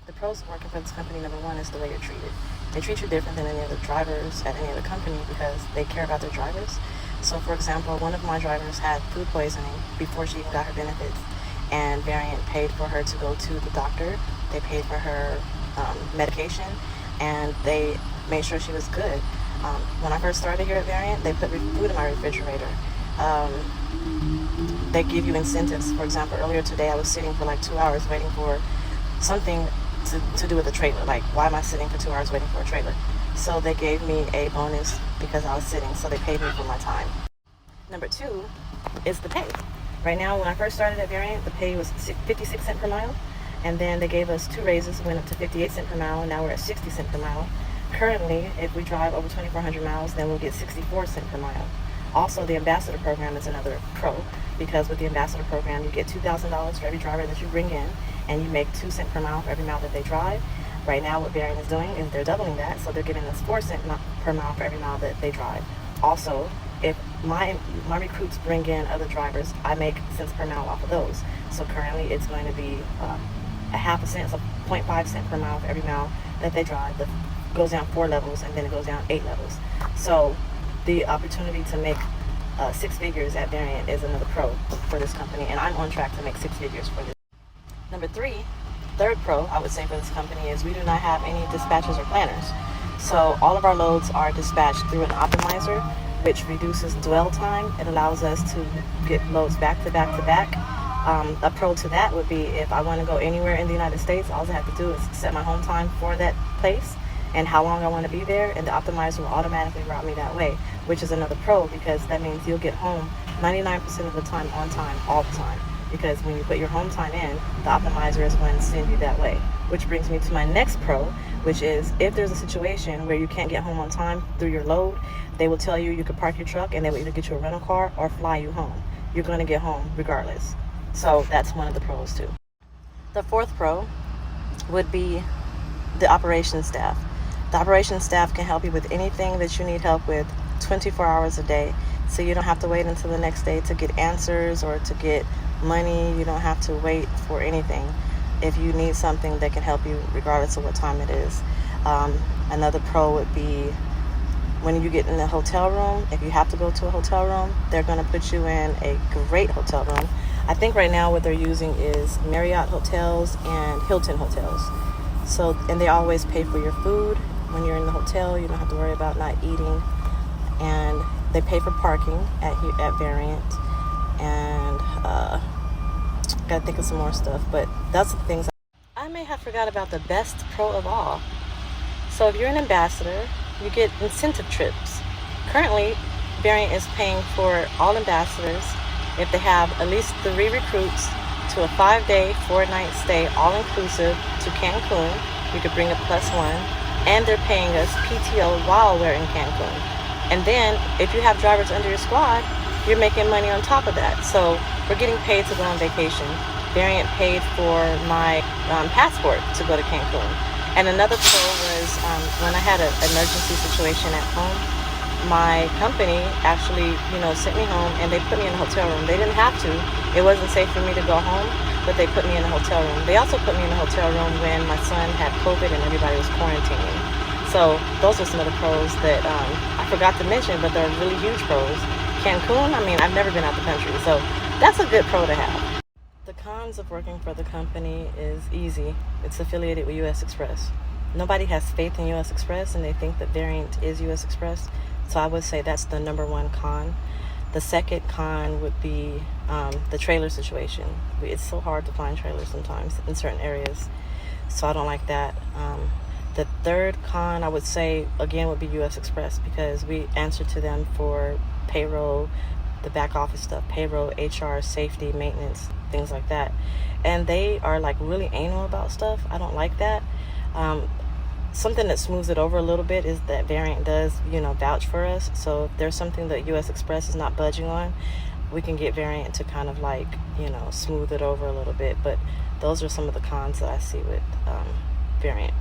The pros of working for this company, number one, is the way you're treated. They treat you different than any other drivers at any other company because they care about their drivers. So, for example, one of my drivers had food poisoning before she even got her benefits, and Variant paid for her to go to the doctor. They paid for her medication, and they made sure she was good. When I first started here at Variant, they put food in my refrigerator. They give you incentives. For example, earlier today I was sitting for like 2 hours waiting for something to do with the trailer. Like, why am I sitting for 2 hours waiting for a trailer? So they gave me a bonus because I was sitting, so they paid me for my time. Number two is the pay. Right now, when I first started at Variant, the pay was 56 cents per mile, and then they gave us 2 raises, went up to 58 cents per mile, and now we're at 60 cents per mile. Currently, if we drive over 2,400 miles, then we'll get 64 cents per mile. Also, the ambassador program is another pro, because with the ambassador program, you get $2,000 for every driver that you bring in, and you make 2 cents per mile for every mile that they drive. Right now, what Variant is doing is they're doubling that, so they're giving us 4 cents per mile for every mile that they drive. Also, if my recruits bring in other drivers, I make cents per mile off of those. So currently, it's going to be a half a cent, so 0.5 cent per mile for every mile that they drive. That goes down 4 levels, and then it goes down 8 levels. So the opportunity to make 6 figures at Variant is another pro for this company, and I'm on track to make 6 figures for this. Number third pro, I would say, for this company is we do not have any dispatchers or planners. So all of our loads are dispatched through an optimizer, which reduces dwell time. It allows us to get loads back to back to back. A pro to that would be if I want to go anywhere in the United States, all I have to do is set my home time for that place and how long I want to be there, and the optimizer will automatically route me that way, which is another pro because that means you'll get home 99% of the time on time, all the time. Because when you put your home time in, the optimizer is going to send you that way. Which brings me to my next pro, which is if there's a situation where you can't get home on time through your load, they will tell you you could park your truck and they will either get you a rental car or fly you home. You're going to get home regardless. So that's one of the pros too. The fourth pro would be the operations staff. The operations staff can help you with anything that you need help with 24 hours a day. So you don't have to wait until the next day to get answers or to get money. You don't have to wait for anything. If you need something, they can help you regardless of what time it is. Another pro would be when you get in the hotel room, if you have to go to a hotel room, they're going to put you in a great hotel room. I think right now what they're using is Marriott hotels and Hilton hotels. So, and they always pay for your food. When you're in the hotel, you don't have to worry about not eating. And they pay for parking at Variant. And gotta think of some more stuff, but that's the things. I may have forgot about the best pro of all. So if you're an ambassador, you get incentive trips. Currently, Variant is paying for all ambassadors if they have at least 3 recruits to a 5-day, 4-night stay, all-inclusive to Cancun. You could bring a +1, and they're paying us PTO while we're in Cancun. And then, if you have drivers under your squad, you're making money on top of that. So we're getting paid to go on vacation. Variant paid for my passport to go to Cancun. And another pro was when I had an emergency situation at home, my company actually, sent me home and they put me in a hotel room. They didn't have to. It wasn't safe for me to go home, but they put me in a hotel room. They also put me in a hotel room when my son had COVID and everybody was quarantining. So those are some of the pros that I forgot to mention, but they're really huge pros. Cancun, I've never been out the country, so that's a good pro to have. The cons of working for the company is easy. It's affiliated with U.S. Express. Nobody has faith in U.S. Express, and they think that Variant is U.S. Express. So I would say that's the number one con. The second con would be the trailer situation. It's so hard to find trailers sometimes in certain areas, so I don't like that. The third con, I would say, again, would be U.S. Express because we answer to them for payroll, the back office stuff, payroll, HR, safety, maintenance, things like that. And they are like really anal about stuff. I don't like that. Something that smooths it over a little bit is that Variant does, vouch for us. So if there's something that U.S. Express is not budging on, we can get Variant to kind of like, smooth it over a little bit. But those are some of the cons that I see with Variant.